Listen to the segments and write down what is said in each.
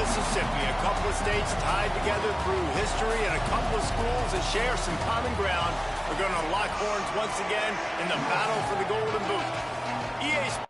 Mississippi, a couple of states tied together through history and a couple of schools that share some common ground are going to lock horns once again in the battle for the Golden Boot. EA Sports.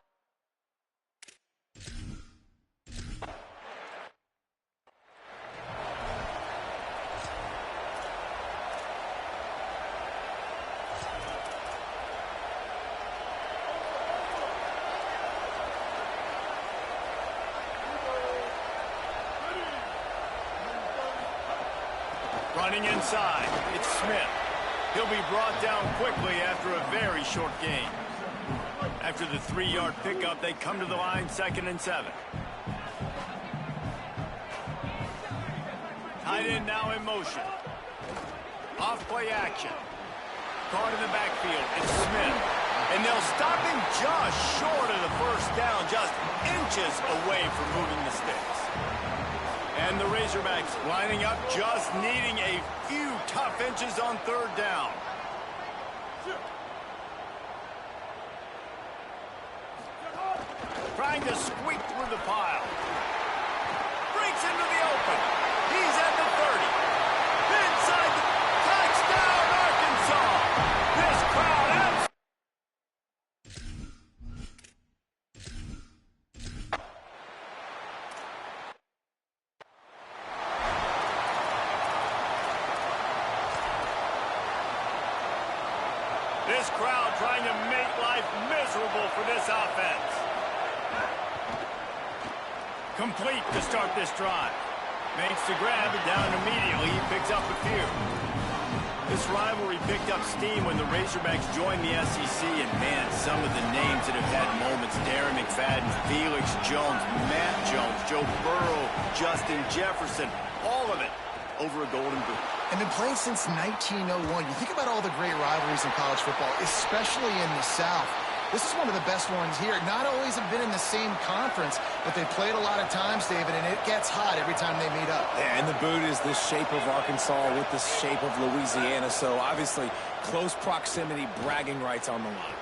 Running inside, it's Smith. He'll be brought down quickly after a very short gain. After the 3-yard pickup, they come to the line 2nd and 7. Tight end now in motion. Off play action. Caught in the backfield, it's Smith. And they'll stop him just short of the first down, just inches away from moving the sticks. And the Razorbacks lining up, just needing a few tough inches on 3rd down. Trying to squeak through the pile. Breaks into the open. He's at the 30. Inside the touchdown, Arkansas. This crowd has... This crowd trying to make life miserable for this offense. Complete to start this drive. Makes the grab and down immediately. He picks up a few. This rivalry picked up steam when the Razorbacks joined the SEC, and man, some of the names that have had moments: Darren McFadden, Felix Jones, Matt Jones, Joe Burrow, Justin Jefferson, all of it over a Golden Boot. And been playing since 1901. You think about all the great rivalries in college football, especially in the South. This is one of the best ones here. Not always have been in the same conference, but they played a lot of times, David, and it gets hot every time they meet up. Yeah, and the boot is the shape of Arkansas with the shape of Louisiana, so obviously close proximity, bragging rights on the line.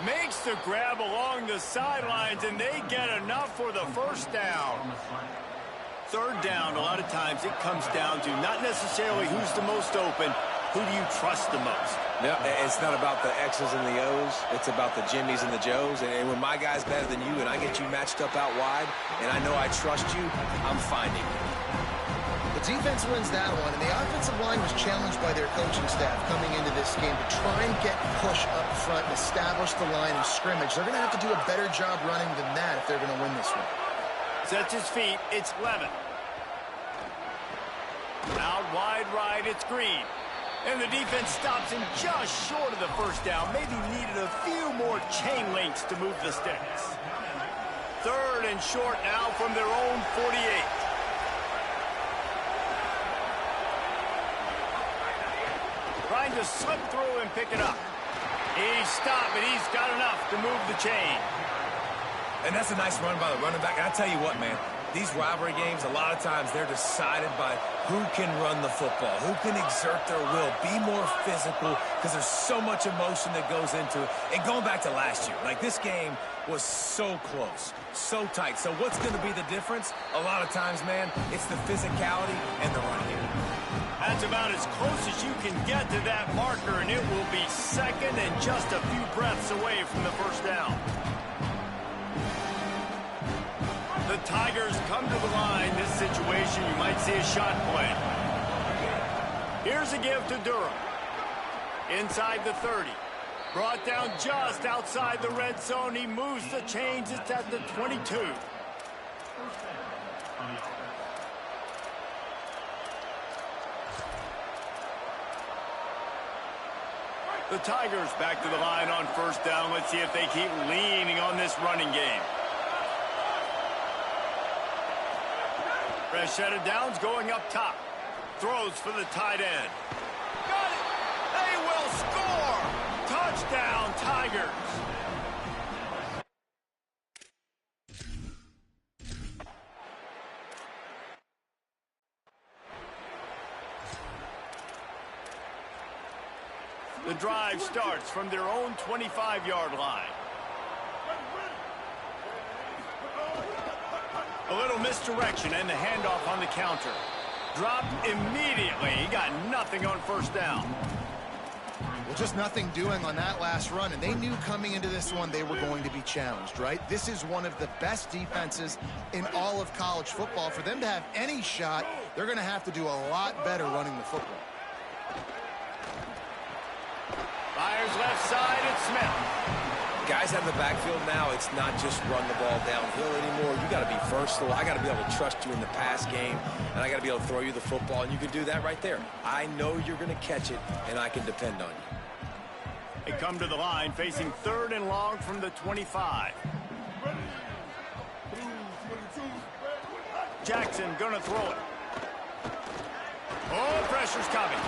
Makes the grab along the sidelines, and they get enough for the first down. 3rd down, a lot of times it comes down to not necessarily who's the most open, who do you trust the most? No, it's not about the X's and the O's. It's about the Jimmies and the Joes. And when my guy's better than you and I get you matched up out wide, and I know I trust you, I'm finding you. The defense wins that one, and the offensive line was challenged by their coaching staff coming into this game to try and get push up front and establish the line of scrimmage. They're going to have to do a better job running than that if they're going to win this one. Sets his feet, it's Levin. Out wide right, it's Green. And the defense stops him just short of the first down. Maybe needed a few more chain links to move the sticks. 3rd and short now from their own 48. Trying to slip through and pick it up. He's stopped, but he's got enough to move the chain. And that's a nice run by the running back. And I tell you what, man, these rivalry games, a lot of times they're decided by who can run the football, who can exert their will, be more physical, because there's so much emotion that goes into it. And going back to last year, like this game was so close, so tight. So what's going to be the difference? A lot of times, man, it's the physicality and the running game. That's about as close as you can get to that marker, and it will be 2nd and just a few breaths away from the first down. The Tigers come to the line. This situation, you might see a shot play. Here's a give to Durham. Inside the 30. Brought down just outside the red zone. He moves the chains. It's at the 22. The Tigers back to the line on first down. Let's see if they keep leaning on this running game. Fresh set of downs going up top. Throws for the tight end. Got it! They will score! Touchdown, Tigers! The drive starts from their own 25-yard line. A little misdirection and the handoff on the counter. Dropped immediately. He got nothing on first down. Well, just nothing doing on that last run, and they knew coming into this one they were going to be challenged, right? This is one of the best defenses in all of college football. For them to have any shot, they're going to have to do a lot better running the football. Fires left side, it's Smith. Guys out of the backfield now, it's not just run the ball downhill anymore. You got to be versatile. I got to be able to trust you in the pass game, and I got to be able to throw you the football, and you can do that right there. I know you're going to catch it, and I can depend on you. They come to the line facing 3rd and long from the 25. Jackson gonna throw it. Oh, pressure's coming.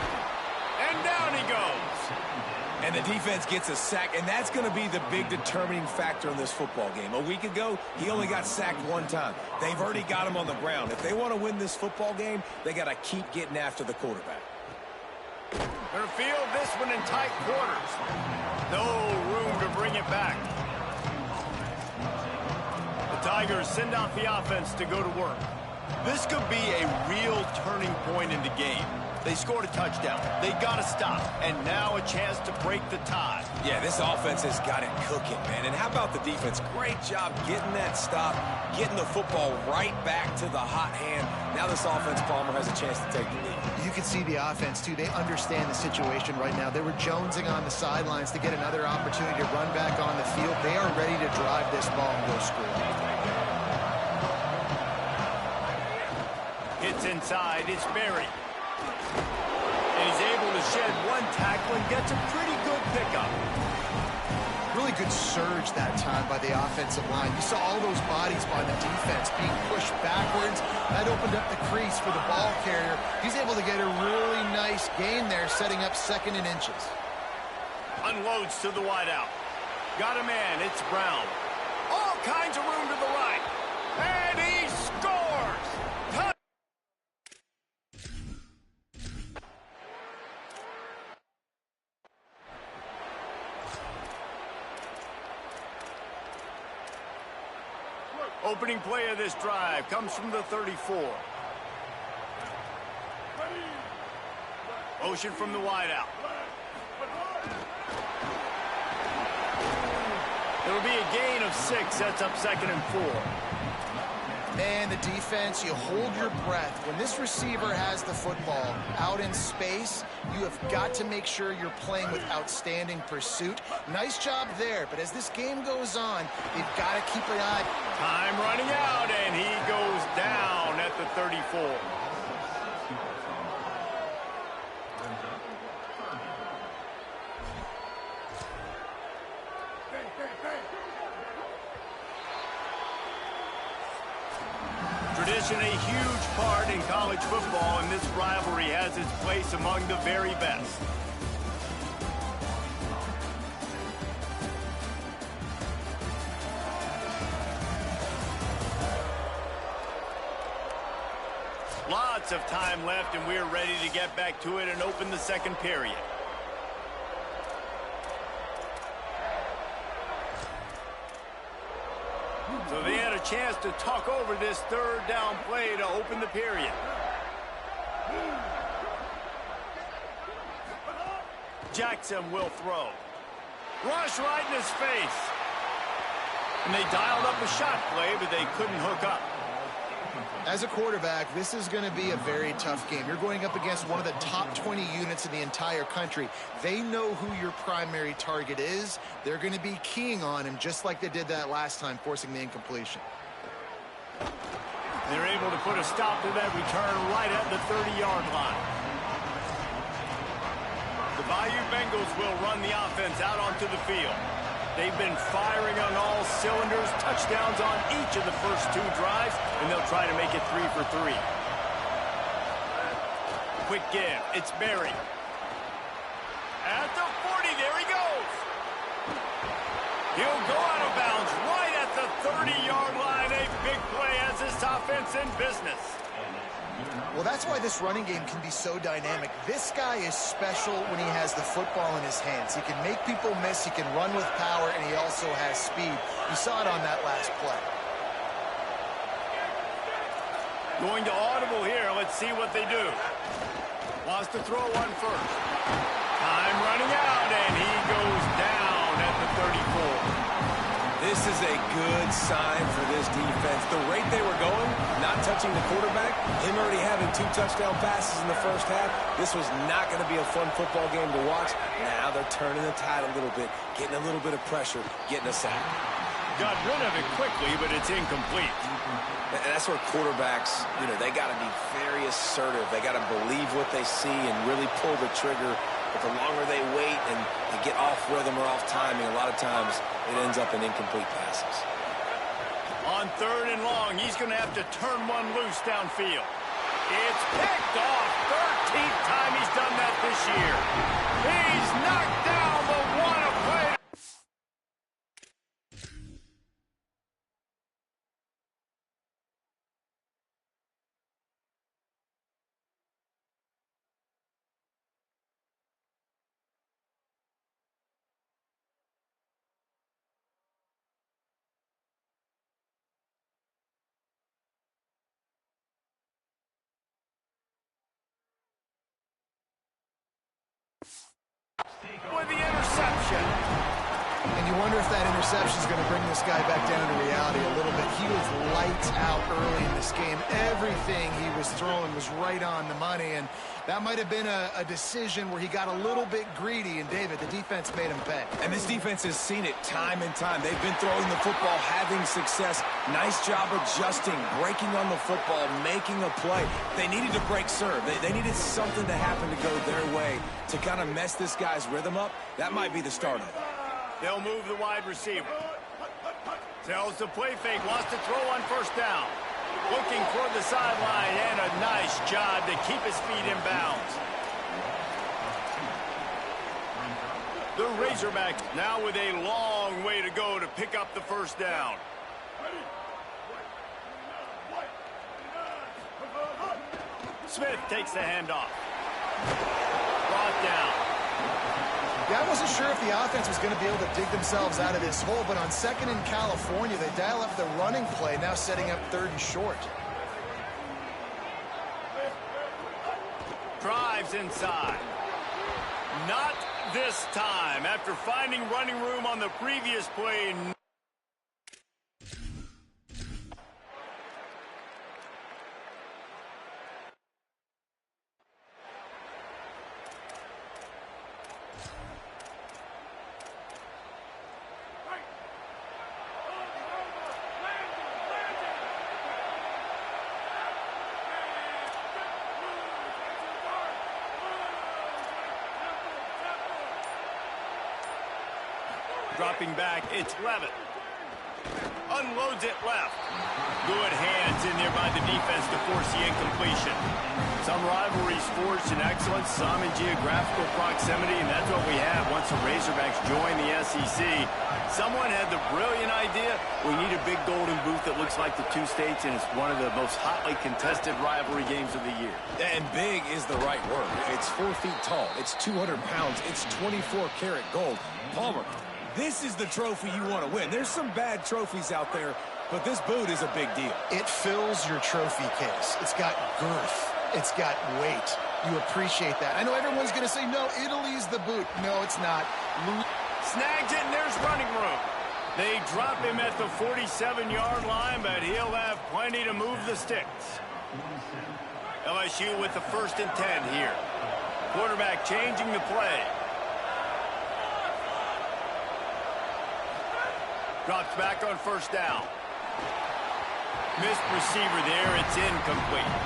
And down he goes. And the defense gets a sack, and that's going to be the big determining factor in this football game. A week ago, he only got sacked 1 time. They've already got him on the ground. If they want to win this football game, they got to keep getting after the quarterback. They're field this one in tight quarters. No room to bring it back. The Tigers send out the offense to go to work. This could be a real turning point in the game. They scored a touchdown. They got to stop. And now a chance to break the tie. Yeah, this offense has got it cooking, man. And how about the defense? Great job getting that stop, getting the football right back to the hot hand. Now this offense, Palmer, has a chance to take the lead. You can see the offense, too. They understand the situation right now. They were jonesing on the sidelines to get another opportunity to run back on the field. They are ready to drive this ball and go score. It's inside. It's Berry. And he's able to shed 1 tackle and gets a pretty good pickup. Really good surge that time by the offensive line. You saw all those bodies by the defense being pushed backwards. That opened up the crease for the ball carrier. He's able to get a really nice gain there, setting up 2nd and inches. Unloads to the wideout. Got a man. It's Brown. All kinds of room to the right. And he scores! Opening play of this drive comes from the 34. Motion from the wideout. It'll be a gain of 6. Sets up 2nd and 4. Man, the defense, you hold your breath. When this receiver has the football out in space, you have got to make sure you're playing with outstanding pursuit. Nice job there, but as this game goes on, they've got to keep an eye. Time running out, and he goes down at the 34. Tradition a huge part in college football, and this rivalry has its place among the very best. Lots of time left, and we're ready to get back to it and open the 2nd period. So they had a chance to talk over this 3rd down play to open the period. Jackson will throw. Rush right in his face. And they dialed up a shot play, but they couldn't hook up. As a quarterback, this is going to be a very tough game. You're going up against one of the top 20 units in the entire country. They know who your primary target is. They're going to be keying on him just like they did that last time, forcing the incompletion. They're able to put a stop to that return right at the 30-yard line. The Bayou Bengals will run the offense out onto the field. They've been firing on all cylinders, touchdowns on each of the first 2 drives, and they'll try to make it 3 for 3. Quick give. It's Berry. At the 40, there he goes. He'll go out of bounds right at the 30-yard line. A big play as this offense in business. Well, that's why this running game can be so dynamic. This guy is special when he has the football in his hands. He can make people miss, he can run with power, and he also has speed. You saw it on that last play. Going to audible here. Let's see what they do. Wants to throw one first. Time running out, and he goes down at the 34. This is a good sign for this defense. The rate they were going, not touching the quarterback, him already having 2 touchdown passes in the first half, this was not going to be a fun football game to watch. Now they're turning the tide a little bit, getting a little bit of pressure, getting a sack. Got rid of it quickly, but it's incomplete. And that's where quarterbacks, they got to be very assertive. They got to believe what they see and really pull the trigger. But the longer they wait and they get off rhythm or off timing, a lot of times it ends up in incomplete passes. On 3rd and long, he's going to have to turn one loose downfield. It's picked off. 13th time he's done that this year. He's knocked down the one a play. With the interception. And you wonder if that interception is going to bring this guy back down to reality a little bit. He was lights out early in this game. Everything he was throwing was right on the money, and that might have been a decision where he got a little bit greedy, and David, the defense made him pay. And this defense has seen it time and time. They've been throwing the football, having success. Nice job adjusting, breaking on the football, making a play. They needed to break serve. They needed something to happen to go their way to kind of mess this guy's rhythm up. That might be the start of it. They'll move the wide receiver. Tells the play fake, wants to throw on 1st down. Looking for the sideline, and a nice job to keep his feet in bounds. The Razorbacks now with a long way to go to pick up the 1st down. Smith takes the handoff. Brought down. Yeah, I wasn't sure if the offense was going to be able to dig themselves out of this hole, but on 2nd in California, they dial up the running play, now setting up 3rd and short. Drives inside. Not this time. After finding running room on the previous play. Dropping back, it's Levitt. Unloads it left. Good hands in there by the defense to force the incompletion. Some rivalries forged in excellence, some in geographical proximity, and that's what we have once the Razorbacks join the SEC. Someone had the brilliant idea, we need a big golden boot that looks like the 2 states, and it's one of the most hotly contested rivalry games of the year. And big is the right word. It's 4 feet tall. It's 200 pounds. It's 24-karat gold. Palmer, this is the trophy you want to win. There's some bad trophies out there, but this boot is a big deal. It fills your trophy case. It's got girth. It's got weight. You appreciate that. I know everyone's going to say, no, Italy's the boot. No, it's not. Snags it, and there's running room. They drop him at the 47-yard line, but he'll have plenty to move the sticks. LSU with the 1st and 10 here. Quarterback changing the play. Drops back on 1st down. Missed receiver there. It's incomplete.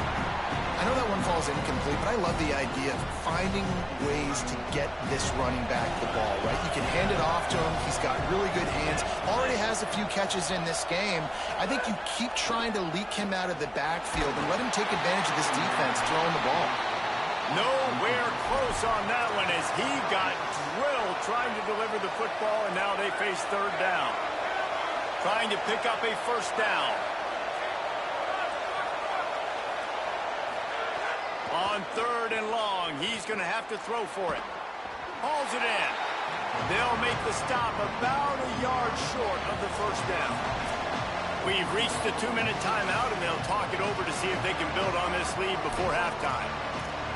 I know that one falls incomplete, but I love the idea of finding ways to get this running back the ball, right? You can hand it off to him. He's got really good hands. Already has a few catches in this game. I think you keep trying to leak him out of the backfield and let him take advantage of this defense throwing the ball. Nowhere close on that one as he got drilled trying to deliver the football, and now they face 3rd down. Trying to pick up a 1st down. On 3rd and long, he's going to have to throw for it. Hauls it in. They'll make the stop about a yard short of the 1st down. We've reached the 2-minute timeout, and they'll talk it over to see if they can build on this lead before halftime.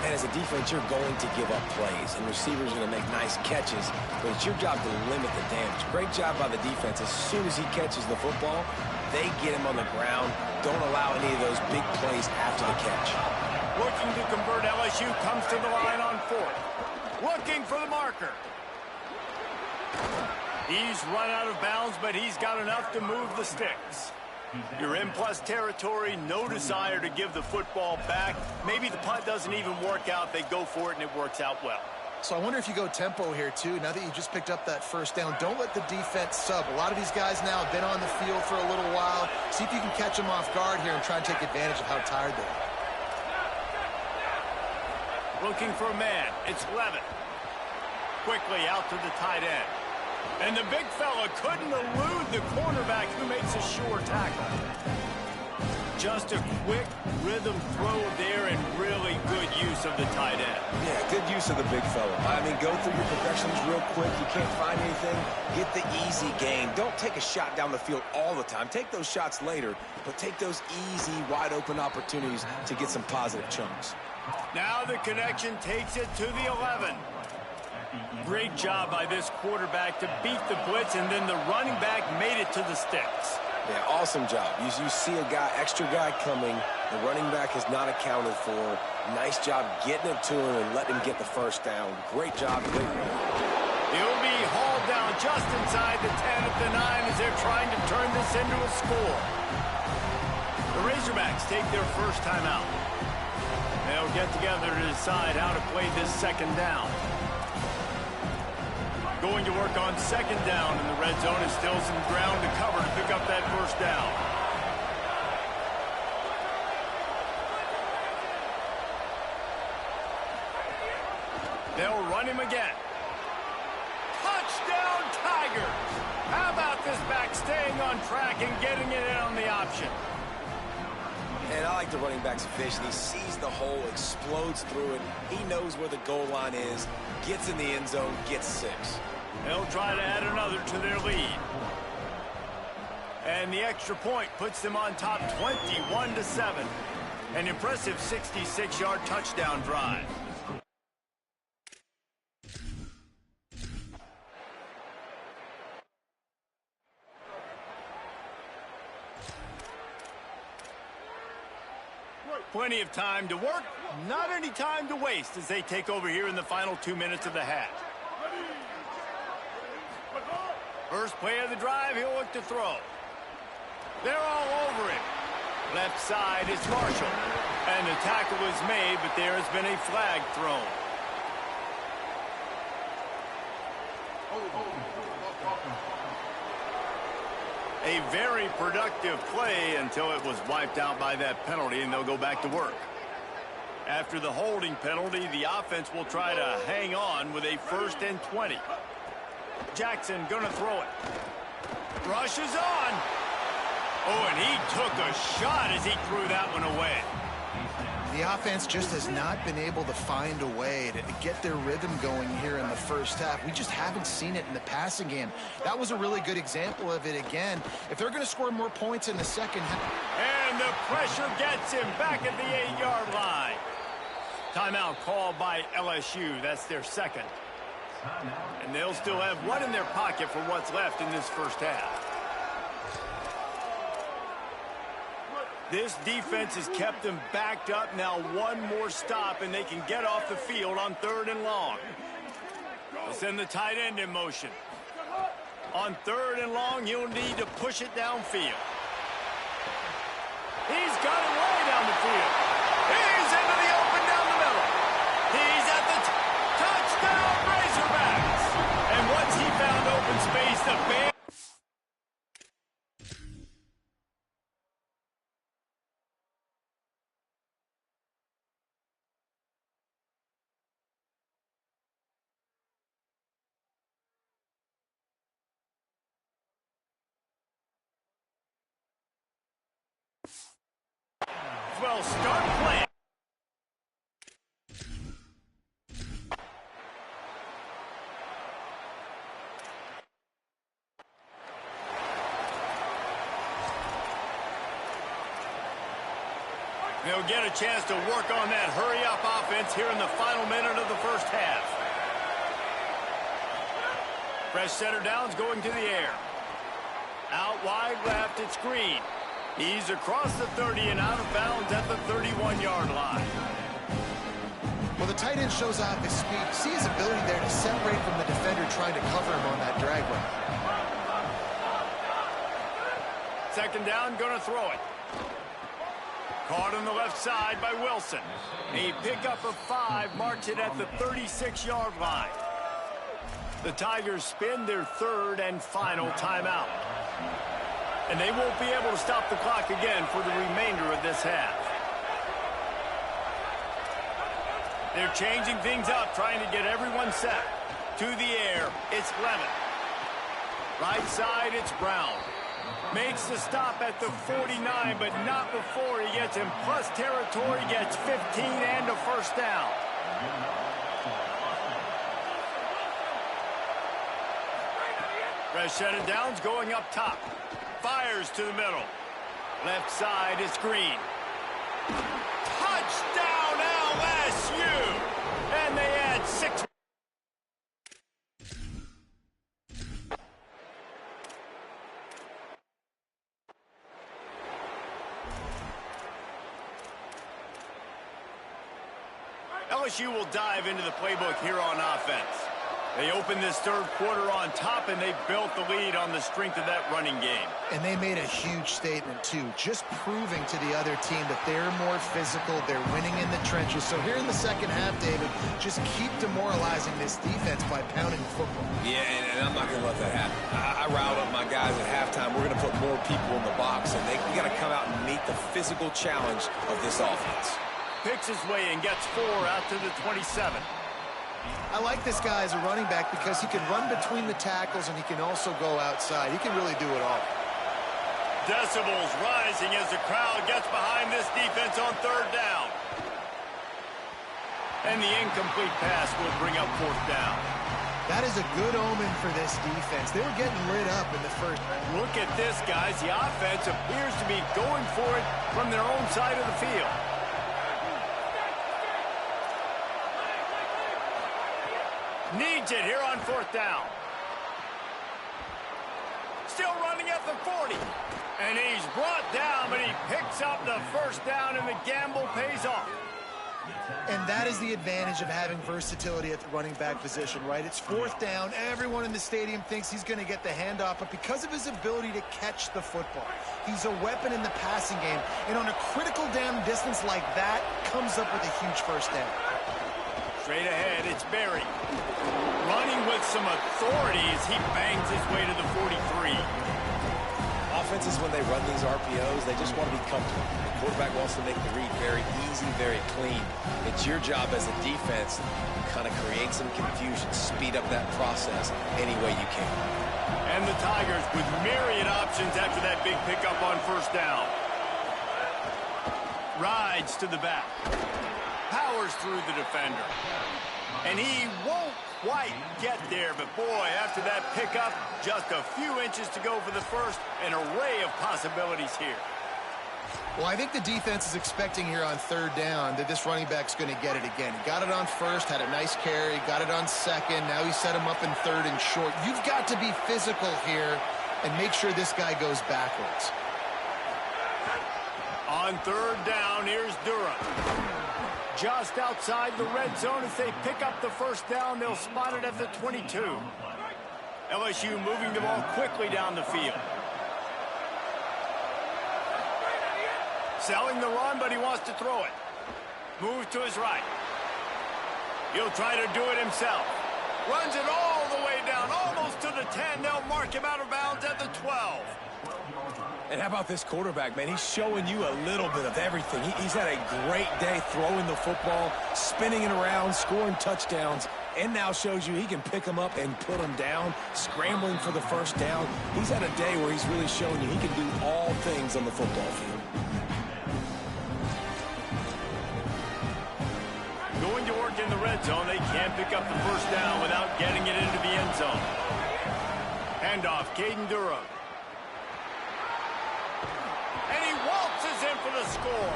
And as a defense, you're going to give up plays, and receivers are going to make nice catches, but it's your job to limit the damage. Great job by the defense. As soon as he catches the football, they get him on the ground. Don't allow any of those big plays after the catch. Looking to convert, LSU comes to the line on 4th. Looking for the marker. He's run out of bounds, but he's got enough to move the sticks. You're in plus territory, no desire to give the football back. Maybe the punt doesn't even work out. They go for it, and it works out well. So I wonder if you go tempo here, too. Now that you just picked up that first down, don't let the defense sub. A lot of these guys now have been on the field for a little while. See if you can catch them off guard here and try and take advantage of how tired they are. Looking for a man. It's Levin. Quickly out to the tight end. And the big fella couldn't elude the cornerback who makes a sure tackle. Just a quick rhythm throw there and really good use of the tight end. Yeah, good use of the big fella. I mean, go through your progressions real quick. You can't find anything. Get the easy gain. Don't take a shot down the field all the time. Take those shots later, but take those easy, wide-open opportunities to get some positive chunks. Now the connection takes it to the 11. Great job by this quarterback to beat the blitz, and then the running back made it to the sticks. Yeah, awesome job. You see a extra guy coming. The running back is not accounted for. Nice job getting it to him and letting him get the first down. Great job. Great run. He'll be hauled down just inside the 10 at the 9 as they're trying to turn this into a score. The Razorbacks take their first time out. They'll get together to decide how to play this second down. Going to work on second down in the red zone, is still some ground to cover to pick up that first down. They'll run him again. Touchdown, Tigers! How about this back staying on track and getting it in on the option? And I like the running back's vision. He sees the hole, explodes through it. He knows where the goal line is, gets in the end zone, gets 6. They'll try to add another to their lead. And the extra point puts them on top 21-7. An impressive 66-yard touchdown drive. Plenty of time to work, not any time to waste as they take over here in the final 2 minutes of the half. First play of the drive, he'll look to throw. They're all over it. Left side is Marshall. And the tackle is made, but there has been a flag thrown. A very productive play until it was wiped out by that penalty, and they'll go back to work. After the holding penalty, the offense will try to hang on with a 1st and 20. Jackson gonna throw it. Rushes on. Oh, and he took a shot as he threw that one away. The offense just has not been able to find a way to get their rhythm going here in the first half. We just haven't seen it in the passing game. That was a really good example of it again. If they're going to score more points in the second half. And the pressure gets him back at the 8-yard line. Timeout called by LSU. That's their second. And they'll still have one in their pocket for what's left in this first half. This defense has kept them backed up. Now one more stop, and they can get off the field on 3rd and long. They'll send the tight end in motion. On 3rd and long, you'll need to push it downfield. He's got it way down the field. He's into the open down the middle. He's at the touchdown Razorbacks. And once he found open space, the band. Well, start playing. They'll get a chance to work on that hurry-up offense here in the final minute of the first half. Fresh center downs going to the air. Out wide left, it's Green. He's across the 30 and out of bounds at the 31-yard line. Well, the tight end shows off his speed. See his ability there to separate from the defender trying to cover him on that drag run. Second down, going to throw it. Caught on the left side by Wilson. A pickup of 5 marks it at the 36-yard line. The Tigers spin their third and final timeout. And they won't be able to stop the clock again for the remainder of this half. They're changing things up, trying to get everyone set. To the air, it's Levitt. Right side, it's Brown. Makes the stop at the 49, but not before he gets in plus territory, gets 15 and a first down. Fresh set of downs going up top. Fires to the middle. Left side is Green. Touchdown LSU! And they add 6. LSU will dive into the playbook here on offense. They opened this third quarter on top, and they built the lead on the strength of that running game. And they made a huge statement, too, just proving to the other team that they're more physical, they're winning in the trenches. So here in the second half, David, just keep demoralizing this defense by pounding the football. Yeah, and I'm not going to let that happen. I riled up my guys at halftime. We're going to put more people in the box, and we got to come out and meet the physical challenge of this offense. Picks his way and gets 4 out to the 27. I like this guy as a running back because he can run between the tackles and he can also go outside. He can really do it all. Decibels rising as the crowd gets behind this defense on third down. And the incomplete pass will bring up fourth down. That is a good omen for this defense. They were getting lit up in the first. Look at this, guys. The offense appears to be going for it from their own side of the field. Needs it here on fourth down. Still running at the 40. And he's brought down, but he picks up the first down, and the gamble pays off. And that is the advantage of having versatility at the running back position, right? It's fourth down. Everyone in the stadium thinks he's going to get the handoff, but because of his ability to catch the football, he's a weapon in the passing game. And on a critical down distance like that, comes up with a huge first down. Straight ahead, it's Berry. Running with some authority as he bangs his way to the 43. Offenses, when they run these RPOs, they just want to be comfortable. The quarterback wants to make the read very easy, very clean. It's your job as a defense to kind of create some confusion, speed up that process any way you can. And the Tigers with myriad options after that big pickup on first down. Rides to the back. Powers through the defender. And he won't quite get there, but boy, after that pickup, just a few inches to go for the first. An array of possibilities here. Well, I think the defense is expecting here on third down that this running back's going to get it again. He got it on first, had a nice carry, got it on second. Now he set him up in third and short. You've got to be physical here and make sure this guy goes backwards. On third down, here's Durham. Just outside the red zone as they pick up the first down. They'll spot it at the 22. LSU moving the ball quickly down the field. Selling the run, but he wants to throw it. Moves to his right. He'll try to do it himself. Runs it all the way down, almost to the 10. They'll mark him out of bounds at the 12. And how about this quarterback, man? He's showing you a little bit of everything. He's had a great day throwing the football, spinning it around, scoring touchdowns, and now shows you he can pick them up and put them down, scrambling for the first down. He's had a day where he's really showing you he can do all things on the football field. Going to work in the red zone. They can't pick up the first down without getting it into the end zone. Handoff, Caden Durham. And he waltzes in for the score.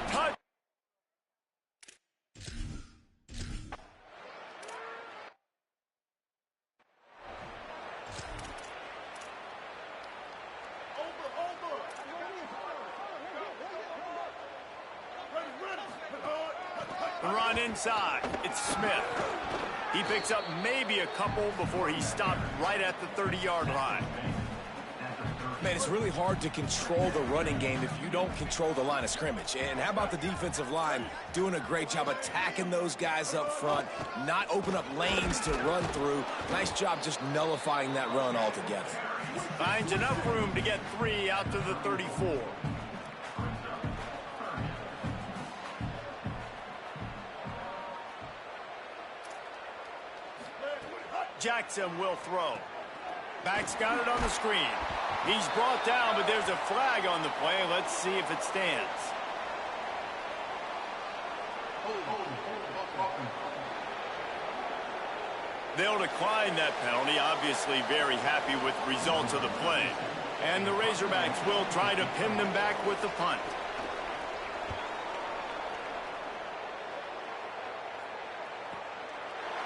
Touch. The run inside. It's Smith. He picks up maybe a couple before he's stopped right at the 30-yard line. Man, it's really hard to control the running game if you don't control the line of scrimmage. And how about the defensive line doing a great job attacking those guys up front, not open up lanes to run through. Nice job just nullifying that run altogether. Finds enough room to get 3 out to the 34. Jackson will throw. Back's got it on the screen. He's brought down, but there's a flag on the play. Let's see if it stands. They'll decline that penalty, obviously very happy with the results of the play. And the Razorbacks will try to pin them back with the punt.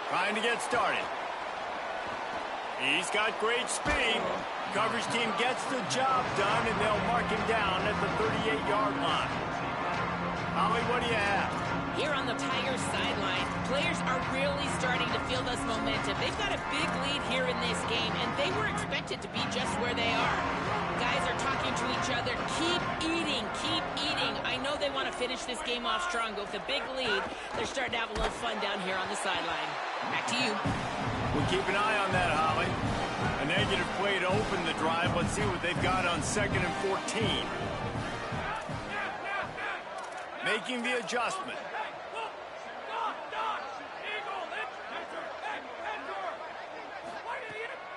Trying to get started. He's got great speed. Coverage team gets the job done, and they'll mark him down at the 38-yard line. Holly, what do you have? Here on the Tigers sideline, players are really starting to feel this momentum. They've got a big lead here in this game, and they were expected to be just where they are. Guys are talking to each other. Keep eating, keep eating. I know they want to finish this game off strong, but with a big lead, they're starting to have a little fun down here on the sideline. Back to you. We'll keep an eye on that, Holly. A negative play to open the drive. Let's see what they've got on 2nd and 14. Making the adjustment.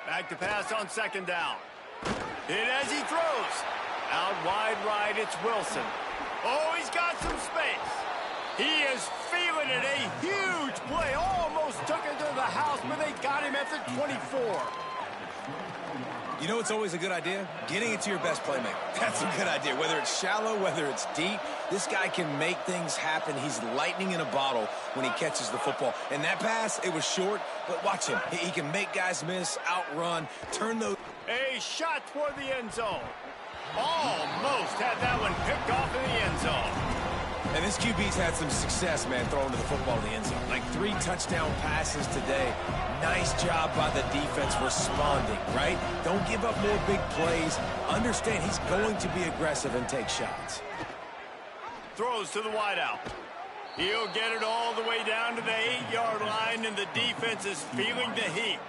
Back to pass on 2nd down. Hit as he throws. Out wide right, it's Wilson. Oh, he's got some space. He is feeling it. A huge play. Almost took it to the house, but they got him at the 24. You know it's always a good idea? Getting it to your best playmaker. That's a good idea. Whether it's shallow, whether it's deep, this guy can make things happen. He's lightning in a bottle when he catches the football. And that pass, it was short, but watch him. He can make guys miss, outrun, turn those. A shot toward the end zone. Almost had that one picked off in the end zone. And this QB's had some success, man, throwing to the football in the end zone. Like 3 touchdown passes today. Nice job by the defense responding, right? Don't give up more big plays. Understand he's going to be aggressive and take shots. Throws to the wideout. He'll get it all the way down to the 8-yard line, and the defense is feeling the heat.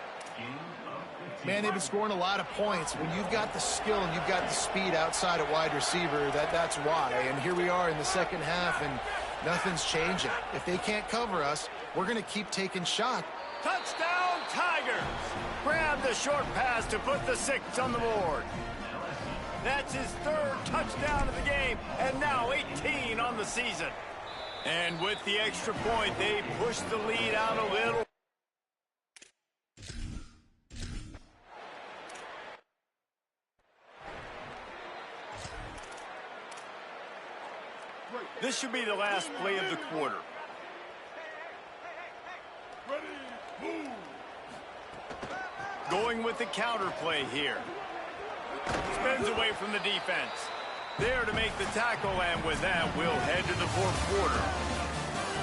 Man, they've been scoring a lot of points. When you've got the skill and you've got the speed outside at wide receiver, that's why. And here we are in the second half, and nothing's changing. If they can't cover us, we're going to keep taking shots. Touchdown, Tigers! Grab the short pass to put the 6 on the board. That's his 3rd touchdown of the game, and now 18 on the season. And with the extra point, they push the lead out a little. This should be the last play of the quarter. Going with the counter play here. Spins away from the defense. There to make the tackle, and with that, we'll head to the 4th quarter.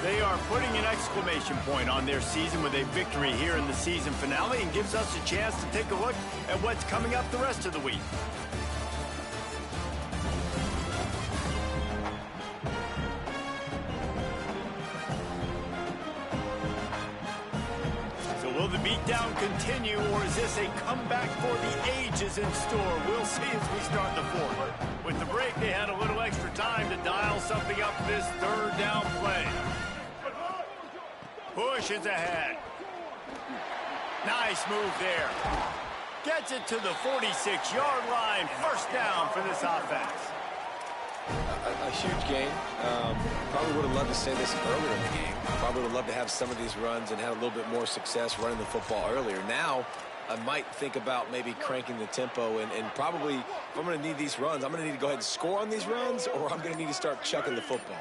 They are putting an exclamation point on their season with a victory here in the season finale, and gives us a chance to take a look at what's coming up the rest of the week. Will the beatdown continue, or is this a comeback for the ages in store? We'll see as we start the 4th. With the break, they had a little extra time to dial something up for this 3rd down play. Push is ahead. Nice move there. Gets it to the 46-yard line. 1st down for this offense. A huge game. Probably would have loved to say this earlier in the game. Probably would have loved to have some of these runs and had a little bit more success running the football earlier. Now, I might think about maybe cranking the tempo and probably, if I'm going to need these runs, I'm going to need to go ahead and score on these runs, or I'm going to need to start chucking the football.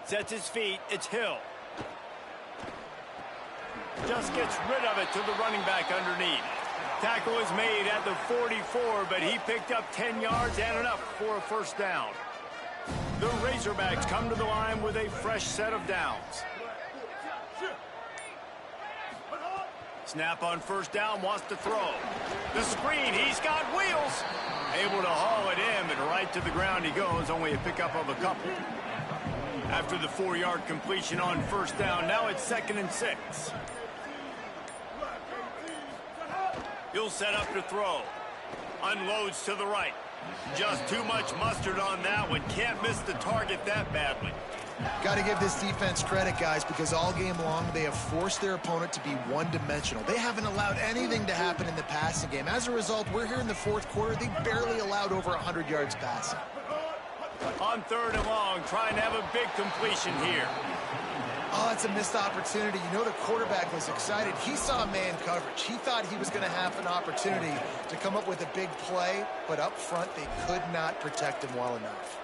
Sets his feet. It's Hill. Just gets rid of it to the running back underneath. Tackle is made at the 44, but he picked up 10 yards and enough for a 1st down. The Razorbacks come to the line with a fresh set of downs. Snap on first down, wants to throw. The screen, he's got wheels. Able to haul it in, and right to the ground he goes, only a pickup of a couple. After the 4-yard completion on first down, now it's 2nd and 6. He'll set up to throw. Unloads to the right. Just too much mustard on that one. Can't miss the target that badly. Got to give this defense credit, guys, because all game long they have forced their opponent to be one-dimensional. They haven't allowed anything to happen in the passing game. As a result, we're here in the 4th quarter. They barely allowed over 100 yards passing. On 3rd and long, trying to have a big completion here. Oh, it's a missed opportunity. You know the quarterback was excited. He saw man coverage. He thought he was going to have an opportunity to come up with a big play, but up front they could not protect him well enough.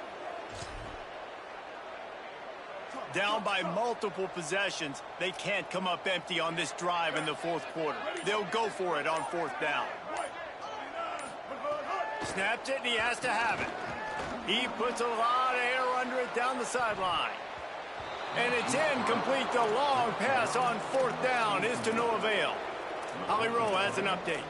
Down by multiple possessions, they can't come up empty on this drive in the 4th quarter. They'll go for it on 4th down. Snaps it, and he has to have it. He puts a lot of air under it down the sideline. And it's incomplete. The long pass on 4th down is to no avail. Holly Rowe has an update.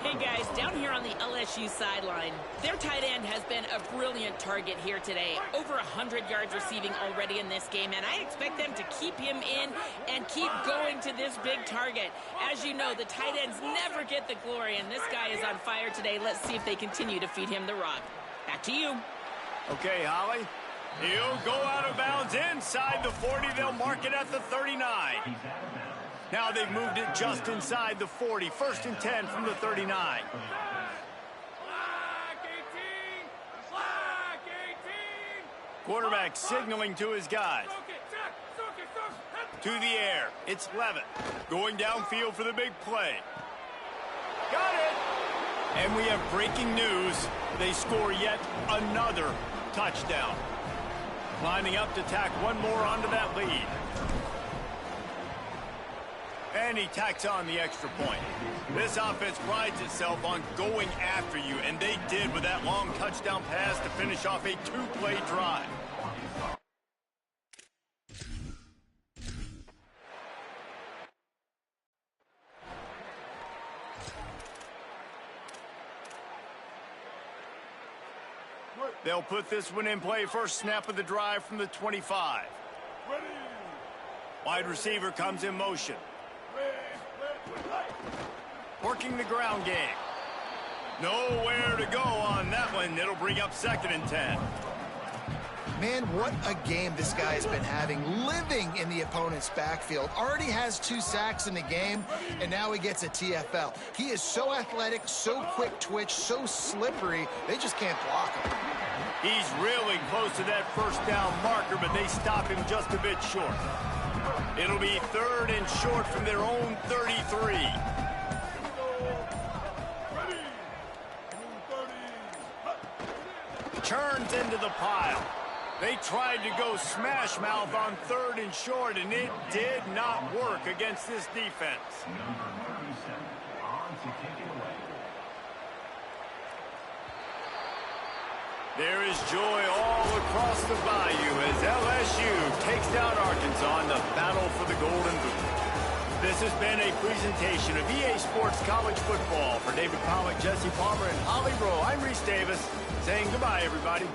Hey guys, down here on the LSU sideline, their tight end has been a brilliant target here today. Over 100 yards receiving already in this game, and I expect them to keep him in and keep going to this big target. As you know, the tight ends never get the glory, and this guy is on fire today. Let's see if they continue to feed him the rock. Back to you. Okay, Holly. He'll go out of bounds inside the 40. They'll mark it at the 39. Now they've moved it just inside the 40. 1st and 10 from the 39. Quarterback signaling to his guys. To the air. It's Levitt. Going downfield for the big play. Got it! And we have breaking news. They score yet another touchdown. Lining up to tack one more onto that lead. And he tacks on the extra point. This offense prides itself on going after you, and they did with that long touchdown pass to finish off a 2-play drive. They'll put this one in play. First snap of the drive from the 25. Wide receiver comes in motion. Working the ground game. Nowhere to go on that one. It'll bring up 2nd and 10. Man, what a game this guy has been having, living in the opponent's backfield. Already has 2 sacks in the game, and now he gets a TFL. He is so athletic, so quick twitch, so slippery, they just can't block him. He's really close to that first down marker, but they stop him just a bit short. It'll be 3rd and short from their own 33. Turns into the pile. They tried to go smash mouth on 3rd and short, and it did not work against this defense. There is joy all across the bayou as LSU takes down Arkansas in the battle for the Golden Boot. This has been a presentation of EA Sports College Football. For David Pollack, Jesse Palmer, and Holly Rowe, I'm Reese Davis saying goodbye, everybody.